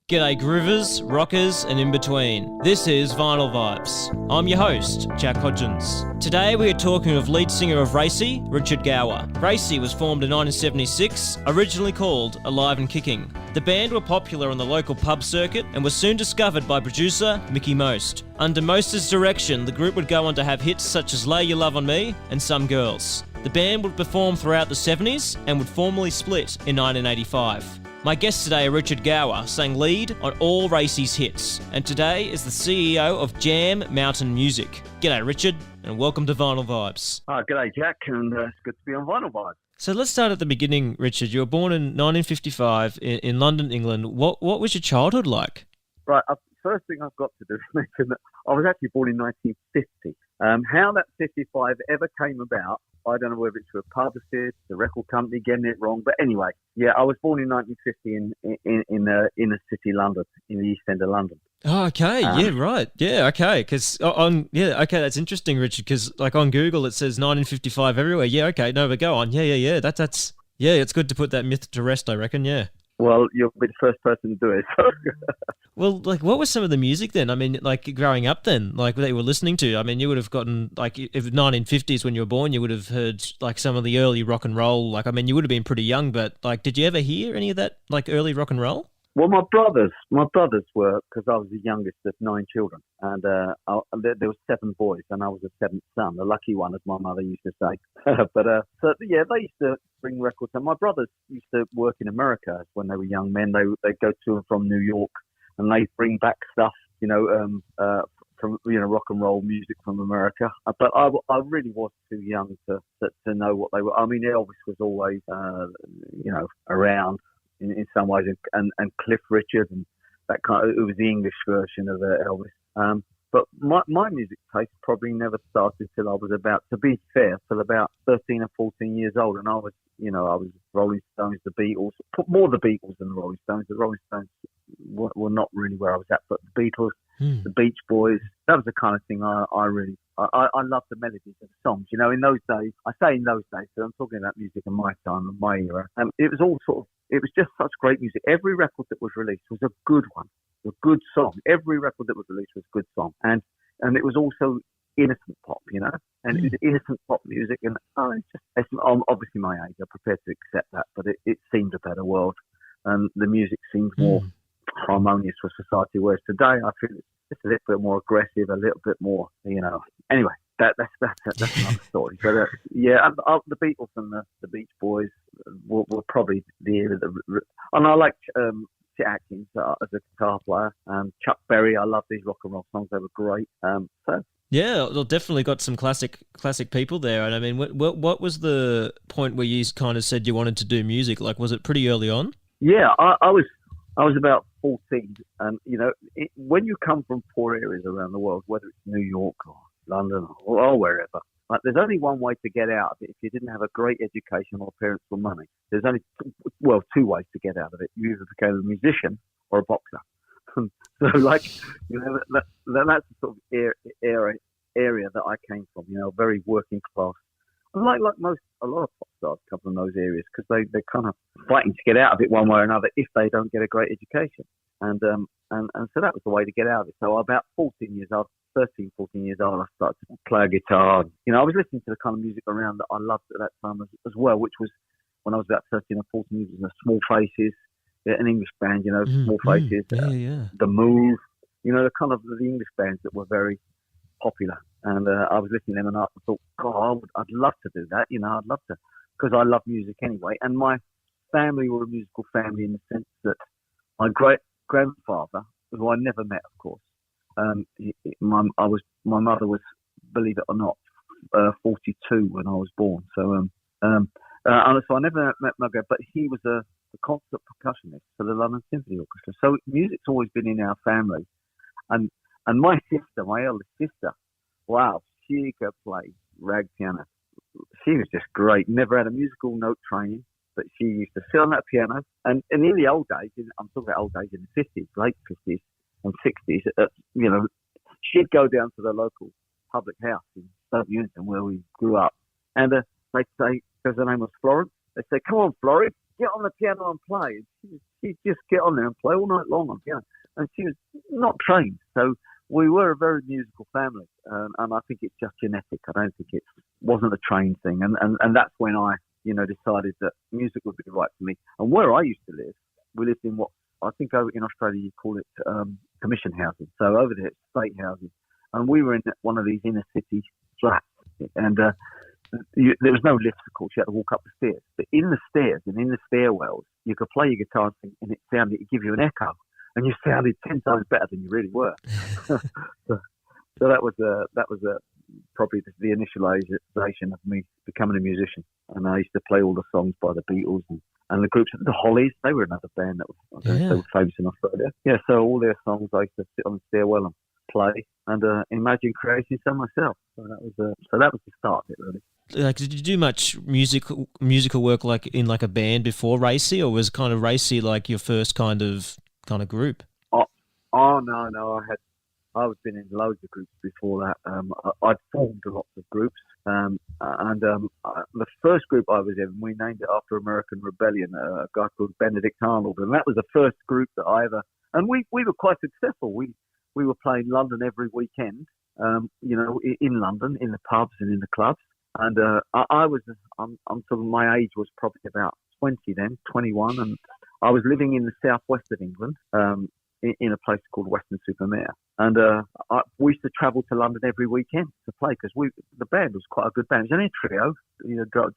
G'day groovers, rockers and in between. This is Vinyl Vibes. I'm your host, Jack Hodgins. Today we are talking with lead singer of Racey, Richard Gower. Racey was formed in 1976, originally called Alive and Kicking. The band were popular on the local pub circuit and was soon discovered by producer Mickie Most. Under Most's direction, the group would go on to have hits such as Lay Your Love on Me and Some Girls. The band would perform throughout the 70s and would formally split in 1985. My guest today, Richard Gower, sang lead on all Racey's hits, and today is the CEO of Jam Mountain Music. G'day, Richard, and welcome to Vinyl Vibes. G'day, Jack, and it's good to be on Vinyl Vibes. So let's start at the beginning, Richard. You were born in 1955 in London, England. What was your childhood like? Right, first thing I've got to do is mention that I was actually born in 1950. How that 55 ever came about, I don't know whether it's a publicist, the record company getting it wrong, but anyway, yeah, I was born in 1950 in the inner city London, in the East End of London. Oh, okay, yeah, right, yeah, okay, because that's interesting, Richard, because like on Google it says 1955 everywhere. Yeah, okay, no, but go on, yeah, that's it's good to put that myth to rest, I reckon, yeah. Well, you'll be the first person to do it. So. Well, like, what was some of the music then? I mean, like, growing up then, like, that you were listening to? I mean, you would have gotten, like, if 1950s when you were born, you would have heard, like, some of the early rock and roll. Like, I mean, you would have been pretty young, but, like, did you ever hear any of that, like, early rock and roll? Well, my brothers were, because I was the youngest of 9 children, and there were 7 boys, and I was the 7th son, the lucky one, as my mother used to say. So yeah, they used to bring records, and my brothers used to work in America when they were young men. They'd go to and from New York, and they'd bring back stuff, from rock and roll music from America. But I really was too young to know what they were. I mean, Elvis was always around. In some ways, and Cliff Richard and that kind of, it was the English version of Elvis. But my music taste probably never started till I was till about 13 or 14 years old, and I was Rolling Stones, the Beatles, more the Beatles than the Rolling Stones. The Rolling Stones were not really where I was at, but the Beatles, the Beach Boys, that was the kind of thing I loved the melodies of the songs. You know, in those days, I say in those days, so I'm talking about music in my time, in my era, it was just such great music. Every record that was released was a good one, a good song. Every record that was released was a good song. And it was also innocent pop, and it was innocent pop music. And it's obviously my age, I'm prepared to accept that, but it seemed a better world. And the music seemed more harmonious for society, whereas today I feel it's a little bit more aggressive, a little bit more, Anyway, that's another story. But the Beatles and the Beach Boys were probably the era and I liked Chet Atkins as a guitar player. Chuck Berry, I love these rock and roll songs; they were great. Yeah, well, definitely got some classic people there. And I mean, what was the point where you kind of said you wanted to do music? Like, was it pretty early on? Yeah, I was about 14, and when you come from poor areas around the world, whether it's New York or London or wherever, like, there's only one way to get out of it. If you didn't have a great education or parents or money, there's only 2 ways to get out of it. You either became a musician or a boxer. So, that's the sort of area that I came from. Very working class. Like a lot of pop stars come from those areas because they're kind of fighting to get out of it one way or another if they don't get a great education. And so that was the way to get out of it. So about 13, 14 years old, I started to play a guitar. I was listening to the kind of music around that I loved at that time as well, which was when I was about 13 or 14 years old, Small Faces, an English band, Small Faces, The Move, the kind of the English bands that were very popular. And I was listening to them and I thought, God, I'd love to do that. I'd love to, because I love music anyway. And my family were a musical family in the sense that my great-grandfather, who I never met, of course, my mother was, believe it or not, 42 when I was born. So I never met my dad, but he was a concert percussionist for the London Symphony Orchestra. So music's always been in our family. And my sister, my eldest sister, wow, she could play rag piano. She was just great. Never had a musical note training, but she used to sit on that piano. And in the old days, I'm talking about old days in the 50s, late 50s and 60s, she'd go down to the local public house in Stoke Newington where we grew up. And they'd say, because her name was Florence, they'd say, come on, Florrie, get on the piano and play. She'd just get on there and play all night long on piano. And she was not trained. So we were a very musical family. And I think it's just genetic. I don't think it wasn't a trained thing. And that's when I, decided that music would be right for me. And where I used to live, we lived in what I think over in Australia you call it commission housing. So over there it's state housing. And we were in one of these inner city flats. And there was no lift, of course. You had to walk up the stairs. But in the stairs and in the stairwells, you could play your guitar and it'd give you an echo. And you sounded 10 times better than you really were. so that was probably the initialization of me becoming a musician. And I used to play all the songs by the Beatles and the groups, the Hollies. They were another band that was they were famous in Australia. Yeah, so all their songs I used to sit on the stairwell and play and imagine creating some myself. So that was the start of it, really. Like, did you do much musical work like in like a band before Racey, or was kind of Racey like your first kind of group? Oh no, I was been in loads of groups before that. I'd formed lots of groups, and the first group I was in, we named it after American Rebellion, a guy called Benedict Arnold, and that was the first group that I ever. And we were quite successful. We were playing London every weekend, in London, in the pubs and in the clubs. And I'm sort of, my age was probably about 20 then, 21, and I was living in the southwest of England, in a place called Weston-super-Mare. And we used to travel to London every weekend to play because the band was quite a good band. It was only a trio,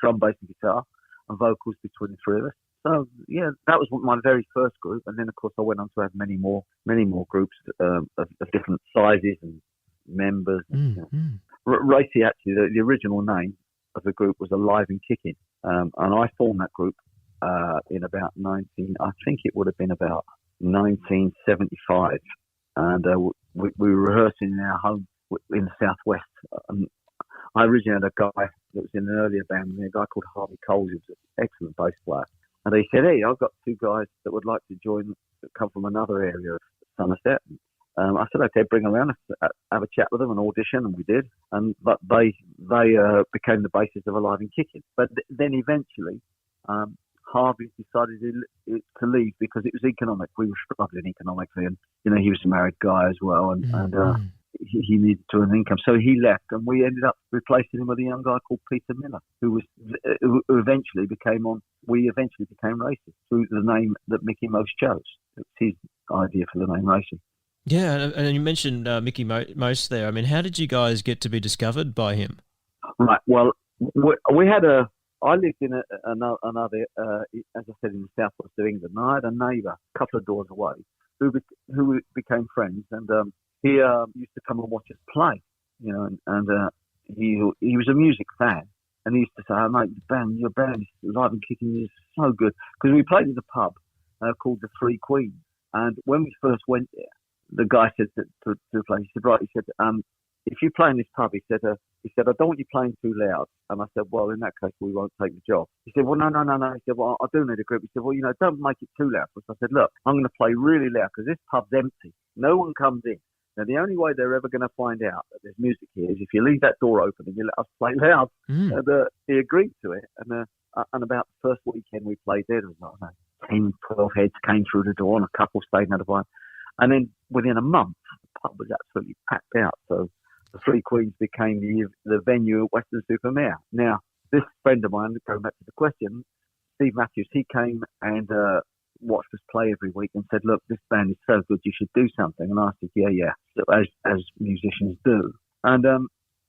drum, bass and guitar and vocals between the three of us. So, yeah, that was my very first group. And then, of course, I went on to have many more groups of different sizes and members. Racey, actually, the original name of the group was Alive and Kicking. And I formed that group in about I think it would have been about 1975. And we were rehearsing in our home in the southwest. I originally had a guy that was in an earlier band, a guy called Harvey Coles, who was an excellent bass player. And he said, "Hey, I've got two guys that would like to join, that come from another area of Somerset." I said, "Okay, bring them around, have a chat with them and audition," and we did. But they became the basis of Alive and Kicking. But then eventually, Harvey decided to leave because it was economic. We were struggling economically, and he was a married guy as well, and he needed to earn income, so he left, and we ended up replacing him with a young guy called Peter Miller, who eventually became Racey through the name that Mickie Most chose. It was his idea for the name Racey. Yeah, and you mentioned Mickie Most there. I mean, how did you guys get to be discovered by him? Right. Well, I lived in another, as I said, in the southwest of England. And I had a neighbour a couple of doors away who became friends, and he used to come and watch us play, and he was a music fan, and he used to say, "Oh, mate, your band is Alive and Kicking is so good," because we played in a pub called the Three Queens, and when we first went there, the guy said to play, he said, "Right," he said, "if you play in this pub," he said, "I don't want you playing too loud." And I said, "Well, in that case, we won't take the job." He said, "Well, no." He said, "Well, I do need a group." He said, "Well, don't make it too loud." So I said, "Look, I'm going to play really loud because this pub's empty. No one comes in. Now, the only way they're ever going to find out that there's music here is if you leave that door open and you let us play loud." And he agreed to it. And about the first weekend we played there was like 10, 12 heads came through the door and a couple stayed another one. And then within a month, the pub was absolutely packed out. So the Three Queens became the venue at Weston-super-Mare. Now, this friend of mine, going back to the question, Steve Matthews, he came and watched us play every week and said, "Look, this band is so good, you should do something." And I said, "Yeah," so as musicians do. And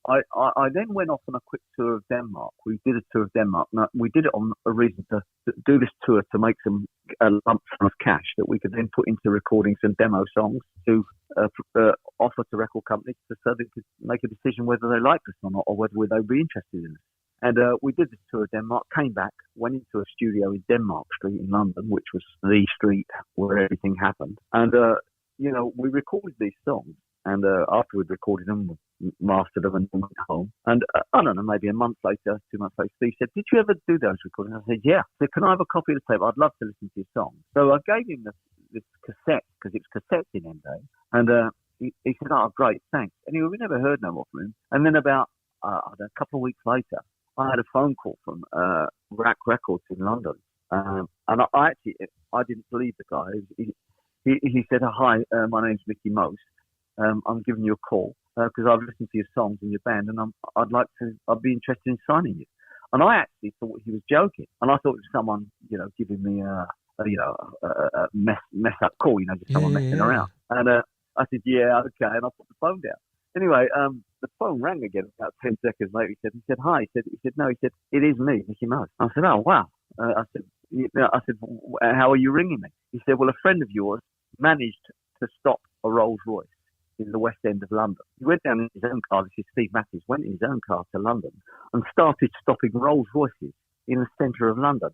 I then went off on a quick tour of Denmark. We did a tour of Denmark. Now, we did it on a reason to do this tour to make a lump sum of cash that we could then put into recording some demo songs to offer to record companies so they could make a decision whether they liked us or not, or whether they'd be interested in us. And we did this tour of Denmark, came back, went into a studio in Denmark Street in London, which was the street where everything happened. And, we recorded these songs. And after we'd recorded them, we mastered them and went home. And I don't know, maybe a month later, 2 months later, Steve said, "Did you ever do those recordings?" I said, "Yeah." He said, "Can I have a copy of the tape? I'd love to listen to your song." So I gave him this cassette, because it was cassettes in them days. And he said, "Oh, great, thanks." Anyway, we never heard no more from him. And then about a couple of weeks later, I had a phone call from Rack Records in London. And I didn't believe the guy. He said, "Hi, my name's Mickie Most. I'm giving you a call because I've listened to your songs in your band, and I'd be interested in signing you." And I actually thought he was joking, and I thought it was someone, giving me a mess up call, just someone messing around. And I said, "Yeah, okay," and I put the phone down. Anyway, the phone rang again about 10 seconds later. He said, "Hi." He said, "No." He said, "It is me, Mickie Most." I said, "Oh, wow." I said, "How are you ringing me?" He said, "Well, a friend of yours managed to stop a Rolls Royce in the West End of London. He went down in his own car." This is Steve Matthews. Went in his own car to London and started stopping Rolls Royces in the centre of London,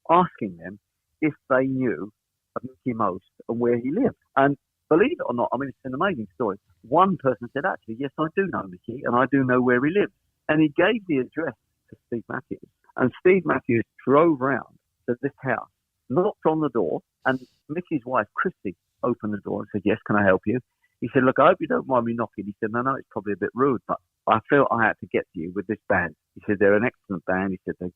asking them if they knew of Mickie Most and where he lived. And believe it or not, I mean, it's an amazing story. One person said, "Actually, yes, I do know Mickie, and I do know where he lives." And he gave the address to Steve Matthews. And Steve Matthews drove round to this house, knocked on the door, and Mickey's wife, Christy, opened the door and said, "Yes, can I help you?" He said, "Look, I hope you don't mind me knocking." He said, No, it's probably a bit rude, but I felt I had to get to you with this band." He said, "They're an excellent band." He said, they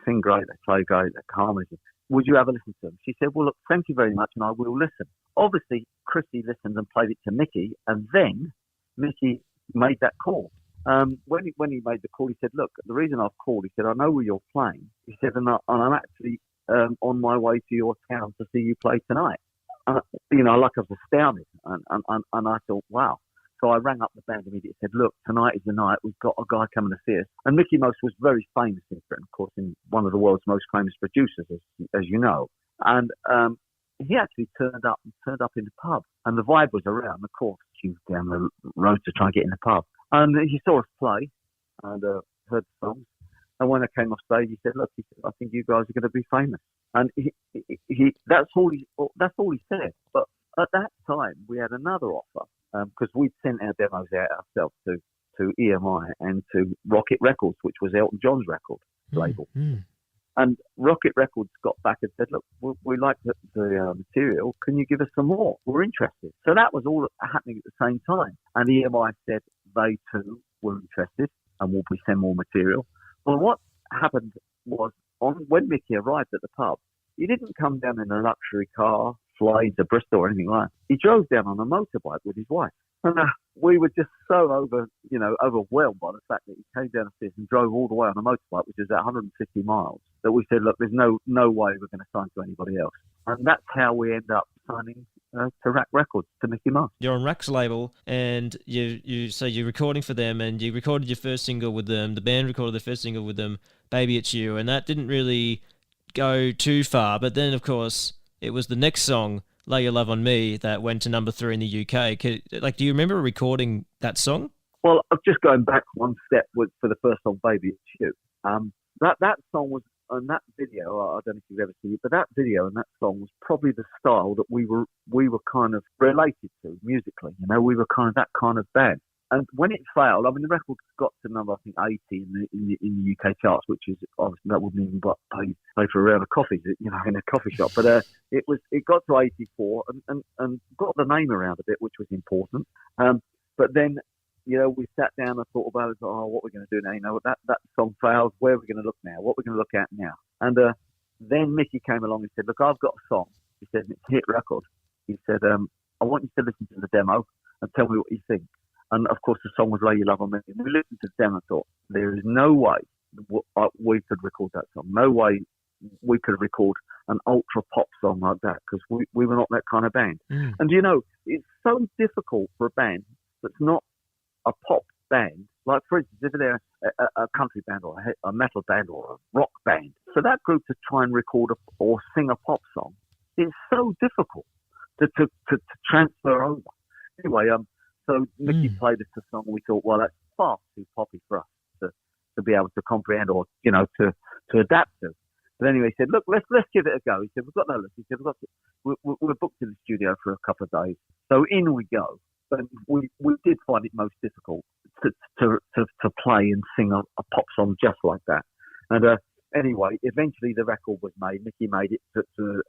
sing great, they play great, they're calm. He said, "Would you have a listen to them?" She said, "Well, look, thank you very much, and I will listen." Obviously, Christy listened and played it to Mickie, and then Mickie made that call. When he made the call, he said, "Look, the reason I've called," he said, "I know where you're playing." He said, and I'm actually on my way to your town to see you play tonight." Like I was astounded, and I thought, wow. So I rang up the band immediately and said, "Look, tonight is the night. We've got a guy coming to see us." And Mickie Most was very famous in Britain, of course, in one of the world's most famous producers, as you know. And he actually turned up in the pub, and the vibe was around. Of course, he was down the road to try and get in the pub, and he saw us play and heard the songs. And when I came off stage, he said, "Look," he said, "I think you guys are going to be famous." And that's all he said. But at that time, we had another offer because we'd sent our demos out ourselves to EMI and to Rocket Records, which was Elton John's record label. And Rocket Records got back and said, "Look, we like the material. Can you give us some more? We're interested." So that was all happening at the same time. And EMI said they too were interested and will we send more material. Well, what happened was when Mickie arrived at the pub, he didn't come down in a luxury car, fly to Bristol or anything like that. He drove down on a motorbike with his wife. And we were just so overwhelmed by the fact that he came down the stairs and drove all the way on a motorbike, which is 150 miles, that we said, "Look, there's no way we're going to sign to anybody else." And that's how we end up signing to Rack Records, to Mickie Most. You're on Rack's label, and you're recording for them, and you recorded your first single with them. The band recorded their first single with them, "Baby It's You," and that didn't really go too far. But then, of course, it was the next song, "Lay Your Love on Me," that went to number 3 in the UK. Do you remember recording that song? Well, just going back one step for the first song, "Baby It's You." That song was, and that video, I don't know if you've ever seen it, but that video and that song was probably the style that we were kind of related to musically. We were kind of that kind of band. And when it failed, I mean, the record got to number, I think, 80 in the UK charts, which is obviously that wouldn't even pay for a round of coffees, in a coffee shop. But it got to 84 and got the name around a bit, which was important. But then, we sat down and thought about it. Oh, what we're going to do now? That song failed. Where are we going to look now? What are we going to look at now? And then Mickie came along and said, "Look, I've got a song." He said, "It's a hit record." He said, "I want you to listen to the demo and tell me what you think." And of course, the song was "Lay Your Love on Me." And we listened to the demo and thought, there is no way we could record that song. No way we could record an ultra pop song like that, because we were not that kind of band. And it's so difficult for a band that's not a pop band. Like, for instance, if they're a country band or a metal band or a rock band, for that group to try and record or sing a pop song, it's so difficult to transfer over. Anyway, so Mickie played us a song, and we thought, well, that's far too poppy for us to be able to comprehend or to adapt to. But anyway, he said, "Look, let's give it a go." He said, "We've got no list." He said, we're booked in the studio for a couple of days, so in we go. But we did find it most difficult to play and sing a pop song just like that. And anyway, eventually the record was made. Mickie made it to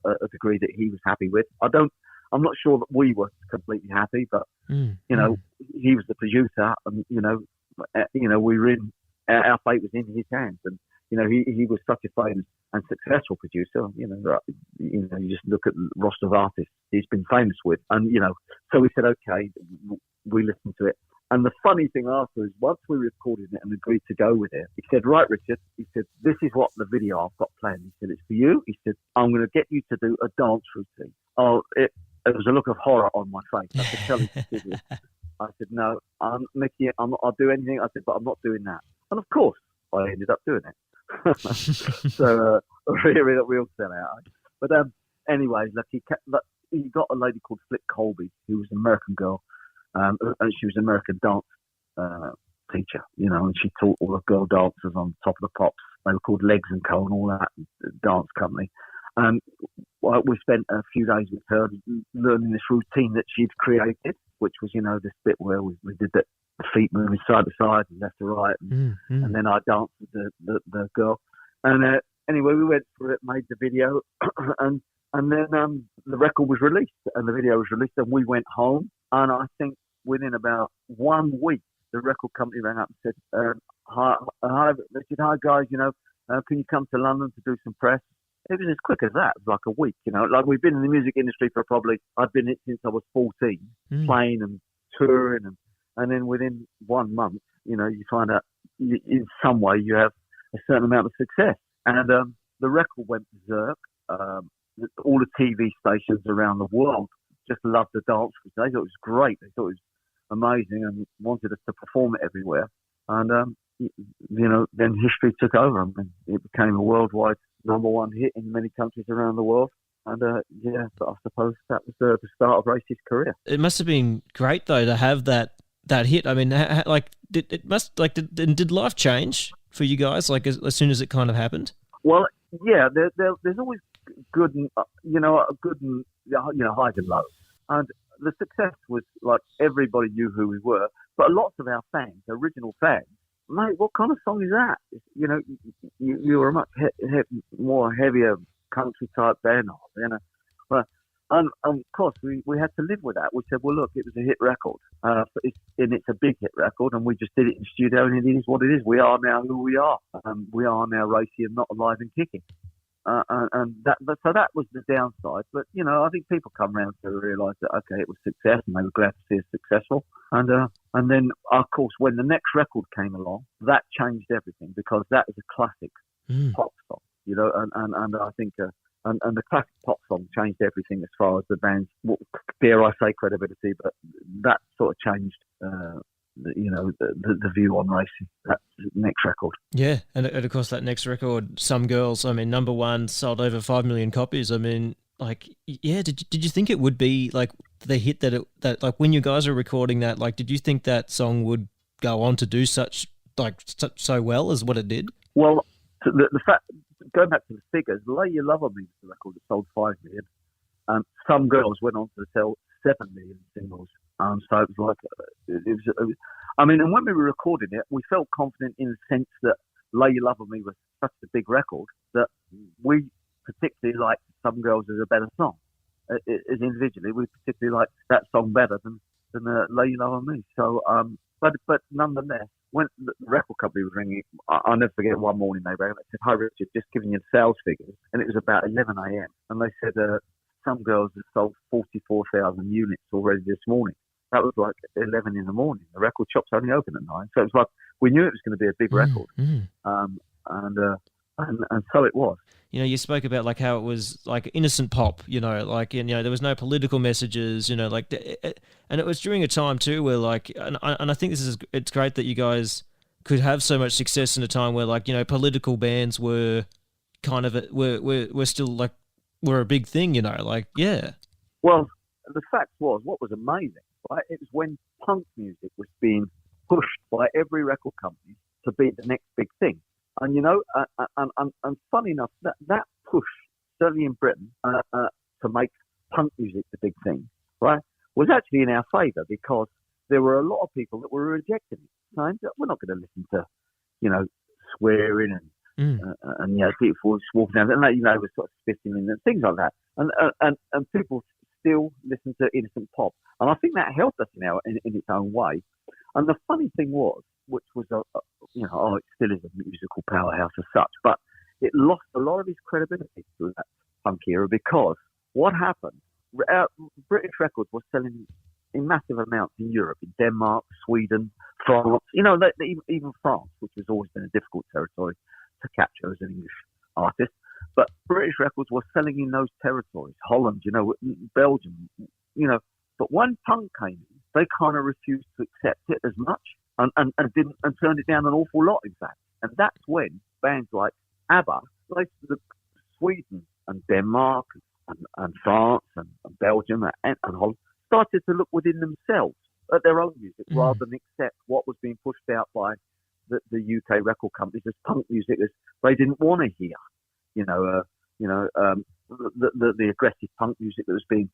a degree that he was happy with. I'm not sure that we were completely happy, but he was the producer, and we were our fate was in his hands, and he was such a famous and successful producer. You just look at the roster of artists he's been famous with, and so we said, okay, we listened to it. And the funny thing after is, once we recorded it and agreed to go with it, he said, right, Richard, he said, this is what the video I've got planned. He said, it's for you. He said, I'm going to get you to do a dance routine. Oh, it was a look of horror on my face. I could tell him. I said, no, Mickie, I'll do anything. I said, but I'm not doing that. And of course, I ended up doing it. So really, we all sell out. But anyway, he got a lady called Flip Colby, who was an American girl. And she was an American dance teacher, and she taught all the girl dancers on Top of the Pops. They were called Legs and Co. and all that dance company. And we spent a few days with her learning this routine that she'd created, which was, this bit where we did the feet moving side to side and left to right, and then I danced with the girl. And anyway, we went through it, made the video, and then the record was released and the video was released, and we went home. And I think within about 1 week, the record company rang up and said, hi, Richard, hi guys, can you come to London to do some press? It was as quick as that. It was like a week, like we've been in the music industry for I've been in it since I was 14, playing and touring. And then within 1 month, you find out in some way you have a certain amount of success. And the record went berserk. All the TV stations around the world just loved the dance. They thought it was great. They thought it was amazing and wanted us to perform it everywhere. And, then history took over. I mean, it became a worldwide #1 hit in many countries around the world. And, but I suppose that was the start of Racey's career. It must have been great, though, to have that hit. I mean, did life change for you guys, as soon as it kind of happened? Well, yeah, there's always good and, highs and lows. And the success was like everybody knew who we were, but lots of our fans, original fans, mate, what kind of song is that? You were a much more heavier country type band, and of course we had to live with that. We said, well, look, it was a hit record, it's a big hit record, and we just did it in the studio, and it is what it is. We are now who we are. We are now Racey and not alive and kicking. So that was the downside. But I think people come around to realise that okay, it was success, and they were glad to see us successful. And then of course when the next record came along, that changed everything, because that is a classic pop song, and I think and the classic pop song changed everything as far as the band's, dare I say, credibility. But that sort of changed. The view on Racing, that next record. Yeah, and of course that next record, Some Girls, I mean, #1, sold over 5 million copies. I mean, did you think it would be like the hit that like when you guys are recording that, like, did you think that song would go on to do so well as what it did? Well, the fact, going back to the figures, Lay Your Love On Me was the record that sold 5 million. Some Girls went on to sell 7 million singles. So it was and when we were recording it, we felt confident in the sense that Lay Your Love On Me was such a big record that we particularly liked Some Girls as a better song. As individually, we particularly liked that song better than Lay Your Love On Me. So, but nonetheless, when the record company was ringing, I'll never forget, one morning they rang and they said, "Hi Richard, just giving you the sales figures," and it was about 11 a.m. and they said, "Some Girls have sold 44,000 units already this morning." That was like 11 in the morning. The record shop's only open at 9. So it was like, we knew it was going to be a big record. And so it was. You spoke about like how it was like innocent pop, there was no political messages, and it was during a time too where and I think it's great that you guys could have so much success in a time where political bands were kind of, were still were a big thing, yeah. Well, the fact was, what was amazing, right? It was when punk music was being pushed by every record company to be the next big thing. And, and funny enough, that push, certainly in Britain, to make punk music the big thing, right, was actually in our favour, because there were a lot of people that were rejecting it, saying, we're not going to listen to, swearing and people walking down, and was sort of spitting and things like that, and people still listen to innocent pop, and I think that helped us in its own way. And the funny thing was, which was it still is a musical powerhouse as such, but it lost a lot of its credibility through that punk era because what happened, British records were selling in massive amounts in Europe, in Denmark, Sweden, France, even France, which has always been a difficult territory to capture as an English artist. But British records were selling in those territories, Holland, Belgium, But when punk came in, they kind of refused to accept it as much and turned it down an awful lot, in fact. And that's when bands like ABBA, like Sweden and Denmark and France and Belgium and Holland, started to look within themselves at their own music rather than accept what was being pushed out by the UK record companies as punk music as they didn't want to hear. The aggressive punk music that was being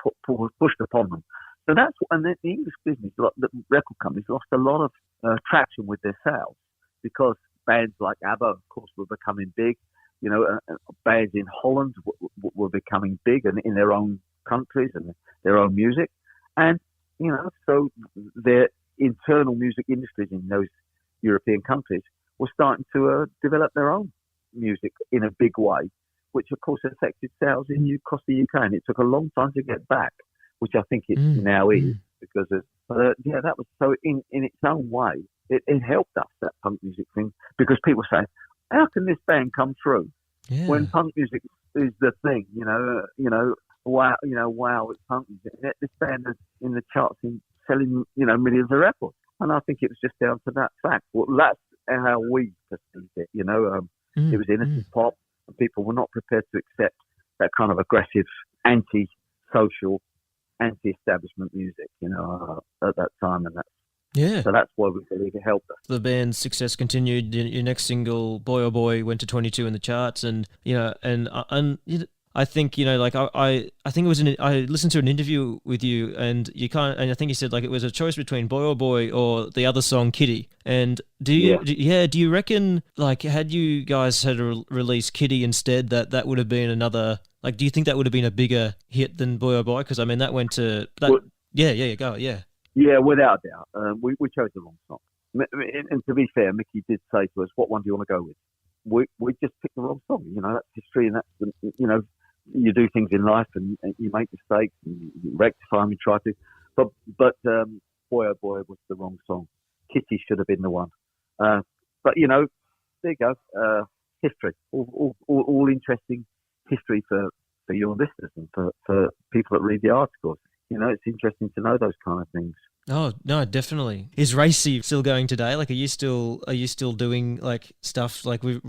pushed upon them. So that's and the English business, the record companies, lost a lot of traction with their sales because bands like ABBA, of course, were becoming big. Bands in Holland were becoming big and in their own countries and their own music, and so their internal music industries in those European countries were starting to develop their own music in a big way, which of course affected sales across the UK, and it took a long time to get back, which I think it now is because of that was so in its own way it helped us, that punk music thing, because people say, how can this band come through when punk music is the thing, wow, it's punk music. This band is in the charts and selling millions of records, and I think it was just down to that fact. Well, that's how we perceived it. It was innocent pop, and people were not prepared to accept that kind of aggressive, anti-social, anti-establishment music, at that time, and so that's why we believe it helped us. The band's success continued. Your next single, "Boy Oh Boy," went to 22 in the charts, and I think I think it was I listened to an interview with you, and I think you said it was a choice between "Boy Oh Boy" or the other song "Kitty." And do you reckon had you guys had released "Kitty" instead, that would have been another? Do you think that would have been a bigger hit than "Boy Oh Boy"? Because that went to that. Well, go. Yeah, without a doubt. We chose the wrong song. And to be fair, Mickie did say to us, "What one do you want to go with?" We just picked the wrong song. That's history, and that's you do things in life, and you make mistakes, and you rectify them, you try to. But "Boy Oh Boy" was the wrong song. "Kitty" should have been the one. But there you go. History, all interesting history for your listeners and for people that read the articles. It's interesting to know those kind of things. Oh no, definitely. Is Racey still going today? Are you still doing stuff with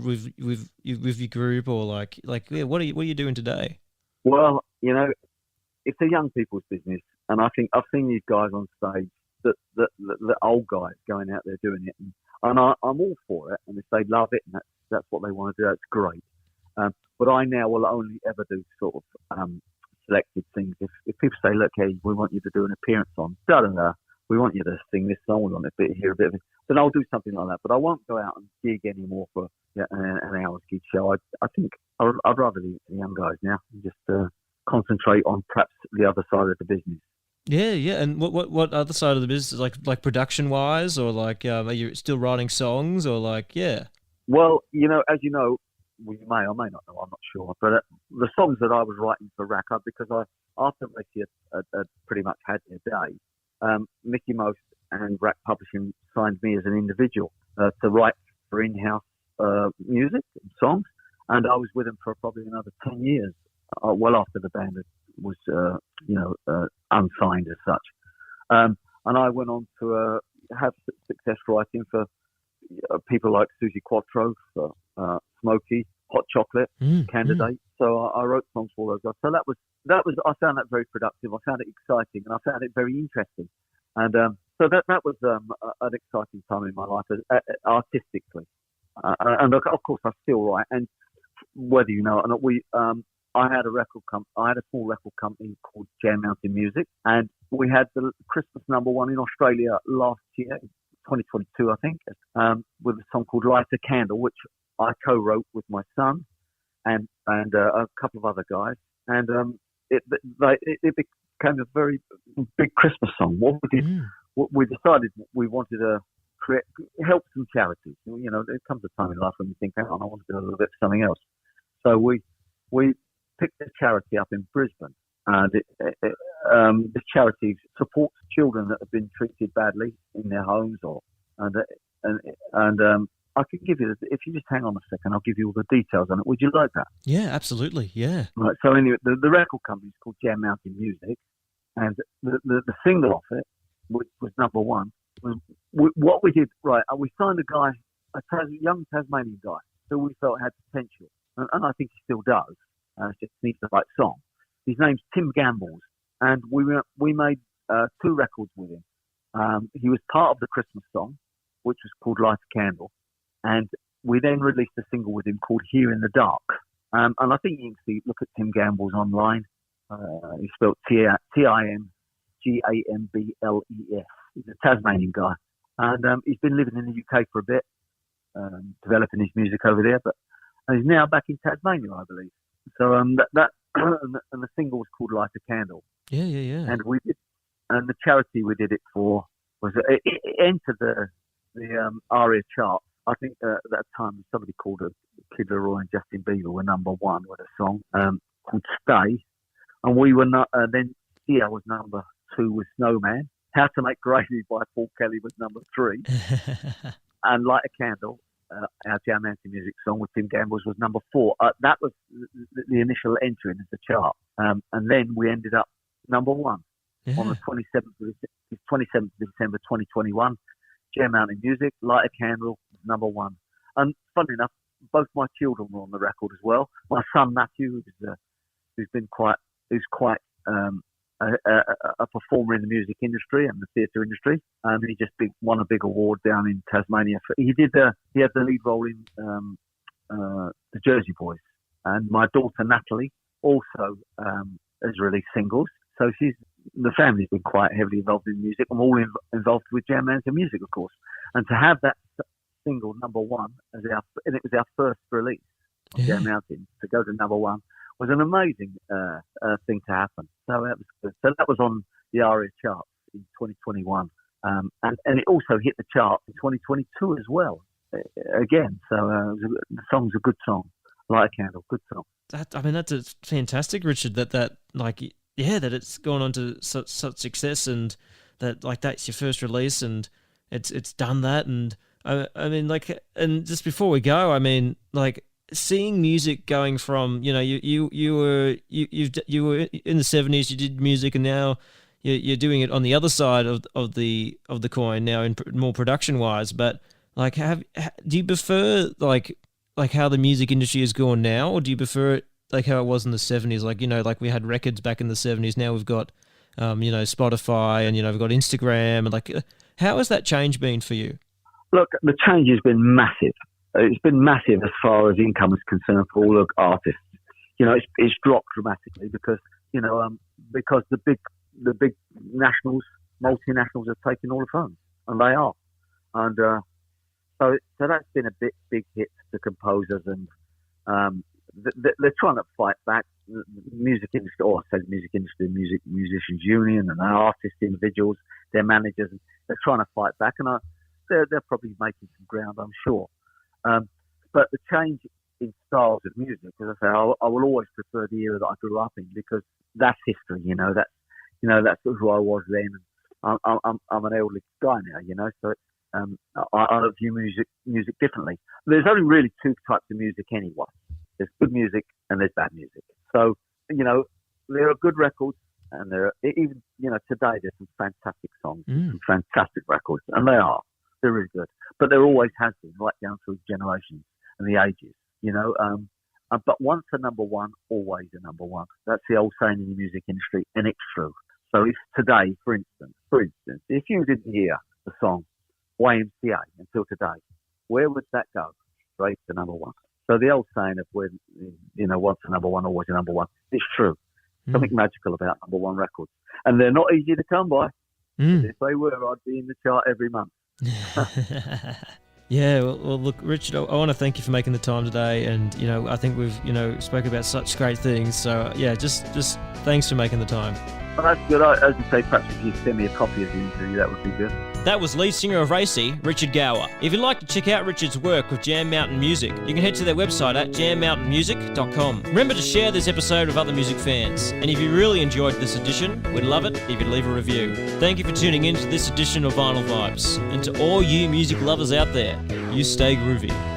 your group, or what are you doing today? Well, it's a young people's business, and I think I've seen these guys on stage, the old guys going out there doing it, and I'm all for it. And if they love it and that's what they want to do, that's great. But I now will only ever do sort of selected things. If people say, "Look, hey, we want you to do an appearance on da-da-da, we want you to sing this song, we want to hear a bit of it," then I'll do something like that. But I won't go out and gig anymore for an hour's gig show. I think I'd rather leave it to the young guys now and just concentrate on perhaps the other side of the business. Yeah. And what other side of the business, like production wise, or are you still writing songs, or Well, as you know, well, you may or may not know, I'm not sure. But the songs that I was writing for Rack Up, because after Racey had pretty much had their day, Mickie Most and Rack Publishing signed me as an individual to write for in-house music and songs. And I was with them for probably another 10 years, well after the band was, unsigned as such. And I went on to have success writing for people like Susie Quattro, for Smokey, Hot Chocolate, Candidate. So I wrote songs for those guys. So that was I found that very productive. I found it exciting, and I found it very interesting. And so that was an exciting time in my life artistically. And of course, I still write. And whether you know it or not, I had a small record company called Jam Mountain Music, and we had the Christmas #1 in Australia last year, 2022, I think, with a song called "Light a Candle," which I co-wrote with my son and a couple of other guys, and it became a very big Christmas song. What we decided we wanted to help some charities. There comes a time in life when you think, "Hang on, I want to do a little bit of something else." So we picked a charity up in Brisbane, and this charity supports children that have been treated badly in their homes, and I could give you, if you just hang on a second, I'll give you all the details on it. Would you like that? Yeah, absolutely. Yeah. Right. So anyway, the record company is called Jam Mountain Music, and the single off it, which was number one, was what we did. Right, we signed a guy, a young Tasmanian guy, who we felt had potential, and I think he still does. Just needs the right song. His name's Tim Gambles, and we made 2 records with him. He was part of the Christmas song, which was called Light a Candle. And we then released a single with him called Here in the Dark. And I think you can look at Tim Gamble's online. He's spelled Timgambles. He's a Tasmanian guy. And he's been living in the UK for a bit, developing his music over there. But he's now back in Tasmania, I believe. So and the single was called Light a Candle. Yeah. And the charity we did it for was, it entered the ARIA chart. I think at that time somebody called Kid Leroy and Justin Bieber were number 1 with a song called Stay, and we were not. Then Sia was number 2 with Snowman. How to Make Gravy by Paul Kelly was number 3, and Light a Candle, our Jam Mountain Music song with Tim Gambles, was number 4. That was the initial entry into the chart, and then we ended up number 1 on the 27th of December 2021. Jam Mountain Music, Light a Candle, number 1. And funny enough, both my children were on the record as well. My son Matthew, who's quite a performer in the music industry and the theatre industry. He just won a big award down in Tasmania. He had the lead role in the Jersey Boys. And my daughter Natalie also has released singles. So the family's been quite heavily involved in music. I'm all involved with Jam Mountain Music, of course. And to have that single number 1 and it was our first release on Jam Mountain, to go to number 1 was an amazing thing to happen. So that was good. So that was on the ARIA charts in 2021, and it also hit the chart in 2022 as well. Again, so the song's a good song. Light a Candle, good song. That's fantastic, Richard. That it's gone on to such success, and that's your first release, and it's done that. And and just before we go, seeing music going from, you were in the 70s, you did music, and now you're doing it on the other side of the coin now, in more production wise. But do you prefer how the music industry has gone now, or do you prefer it how it was in the 70s? We had records back in the 70s. Now we've got Spotify, and we've got Instagram, and how has that change been for you? Look, the change has been massive. It's been massive as far as income is concerned for all the artists. It's dropped dramatically because the big multinationals have taken all the funds, and they are, and so that's been a big hit to composers, and they're trying to fight back. The music industry, musicians union, and our artist individuals, their managers, they're trying to fight back, and they're probably making some ground, I'm sure. But the change in styles of music, as I say, I will always prefer the era that I grew up in, because that's history. That's who I was then. I'm an elderly guy now, so I view music differently. There's only really 2 types of music anyway. There's good music and there's bad music. So there are good records, and there are, even today there's some fantastic songs, some fantastic records, and they're really good. But there always has been, right down through generations and the ages, But once a number 1, always a number 1. That's the old saying in the music industry, and it's true. So if today, for instance, if you didn't hear the song YMCA until today, where would that go? Straight to number 1. So the old saying of once a number 1, always a number 1, it's true. Something magical about number 1 records. And they're not easy to come by. If they were, I'd be in the chart every month. Yeah, well, look, Richard, I want to thank you for making the time today, and I think we've spoken about such great things. So yeah, just thanks for making the time. Well, that's good. As I say, perhaps if you send me a copy of the interview, that would be good. That was lead singer of Racey, Richard Gower. If you'd like to check out Richard's work with Jam Mountain Music, you can head to their website at jammountainmusic.com. Remember to share this episode with other music fans. And if you really enjoyed this edition, we'd love it if you'd leave a review. Thank you for tuning in to this edition of Vinyl Vibes. And to all you music lovers out there, you stay groovy.